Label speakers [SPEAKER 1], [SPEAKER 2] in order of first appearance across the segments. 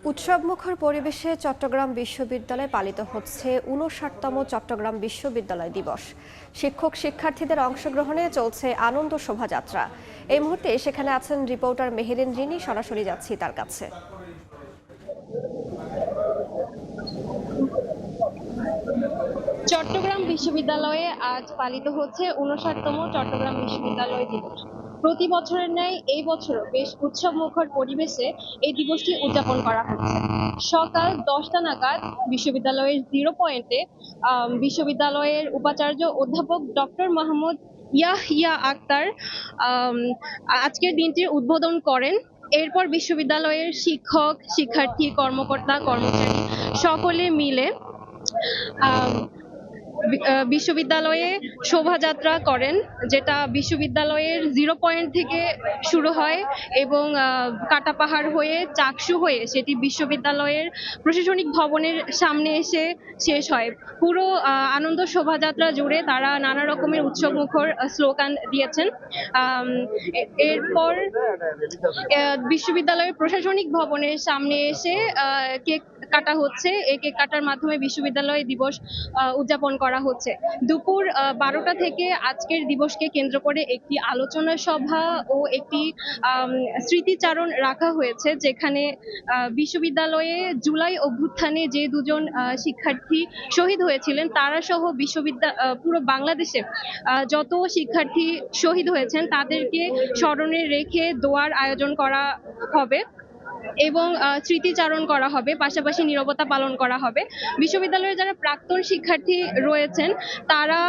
[SPEAKER 1] উৎসবমুখর পরিবেশে চট্টগ্রাম বিশ্ববিদ্যালয়ে পালিত হচ্ছে ৫৯তম চট্টগ্রাম বিশ্ববিদ্যালয় দিবস। শিক্ষক শিক্ষার্থীদের অংশগ্রহণে চলছে আনন্দ শোভাযাত্রা। এই মুহূর্তে সেখানে আছেন রিপোর্টার মেহেরিন রিনি, সরাসরি যাচ্ছি তার কাছে।
[SPEAKER 2] চট্টগ্রাম বিশ্ববিদ্যালয়ে আজ পালিত হচ্ছে ৫৯তম চট্টগ্রাম বিশ্ববিদ্যালয় দিবস। প্রতি বছরের ন্যায় এই বছরও বেশ উৎসবমুখর পরিবেশে এই দিবসটি উদযাপন করা হচ্ছে। সকাল ১০টা নাগাদ বিশ্ববিদ্যালয়ের জিরো পয়েন্টে বিশ্ববিদ্যালয়ের উপাচার্য অধ্যাপক ডক্টর মোহাম্মদ ইয়াহিয়া আক্তার আজকের দিনটির উদ্বোধন করেন। এরপর বিশ্ববিদ্যালয়ের শিক্ষক, শিক্ষার্থী, কর্মকর্তা, কর্মচারী সকলে মিলে বিশ্ববিদ্যালয়ে শোভাযাত্রা করেন, যেটা বিশ্ববিদ্যালয়ের জিরো পয়েন্ট থেকে শুরু হয় এবং কাটা পাহাড় হয়ে চাকসু হয়ে সেটি বিশ্ববিদ্যালয়ের প্রশাসনিক ভবনের সামনে এসে শেষ হয়। পুরো আনন্দ শোভাযাত্রা জুড়ে তারা নানা রকমের উৎসবমুখর স্লোগান দিয়েছেন। এরপর বিশ্ববিদ্যালয়ের প্রশাসনিক ভবনের সামনে এসে কেক কাটা হচ্ছে। এই কেক কাটার মাধ্যমে বিশ্ববিদ্যালয় দিবস উদযাপন করা হচ্ছে। দুপুর ১২টা থেকে আজকের দিবসকে কেন্দ্র করে একটি আলোচনা সভা ও একটি স্মৃতিচারণ রাখা হয়েছে, যেখানে বিশ্ববিদ্যালয়ে জুলাই অভ্যুত্থানে যে দুজন শিক্ষার্থী শহীদ হয়েছিলেন তারা সহ পুরো বাংলাদেশে যত শিক্ষার্থী শহীদ হয়েছেন তাদেরকে স্মরণে রেখে দোয়ার আয়োজন করা হবে এবং স্মৃতিচারণ করা হবে, পাশাপাশি নীরবতা পালন করা হবে। বিশ্ববিদ্যালয়ের যারা প্রাক্তন শিক্ষার্থী রয়েছেন তারা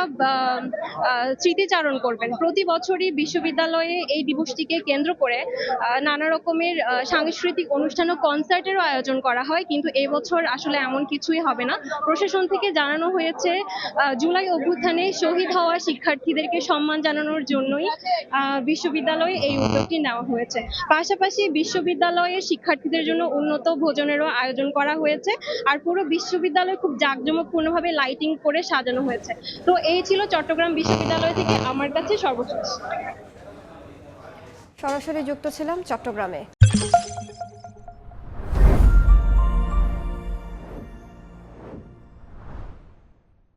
[SPEAKER 2] স্মৃতিচারণ করবেন। প্রতি বছরই বিশ্ববিদ্যালয়ে এই দিবসটিকে কেন্দ্র করে নানা রকমের সাংস্কৃতিক অনুষ্ঠান ও কনসার্টেরও আয়োজন করা হয়, কিন্তু এই বছর আসলে এমন কিছুই হবে না। প্রশাসন থেকে জানানো হয়েছে জুলাই অভ্যুত্থানে শহীদ হওয়া শিক্ষার্থীদেরকে সম্মান জানানোর জন্যই বিশ্ববিদ্যালয়ে এই উদ্যোগটি নেওয়া হয়েছে। পাশাপাশি বিশ্ববিদ্যালয়ের শিক্ষার্থীদের জন্য উন্নত ভোজনেরও আয়োজন করা হয়েছে, আর পুরো বিশ্ববিদ্যালয় খুব জাঁকজমকপূর্ণভাবে লাইটিং করে সাজানো হয়েছে। তো এই ছিল চট্টগ্রাম বিশ্ববিদ্যালয় থেকে আমার কাছে সর্বশেষ।
[SPEAKER 1] সরাসরি যুক্ত ছিলাম চট্টগ্রামে।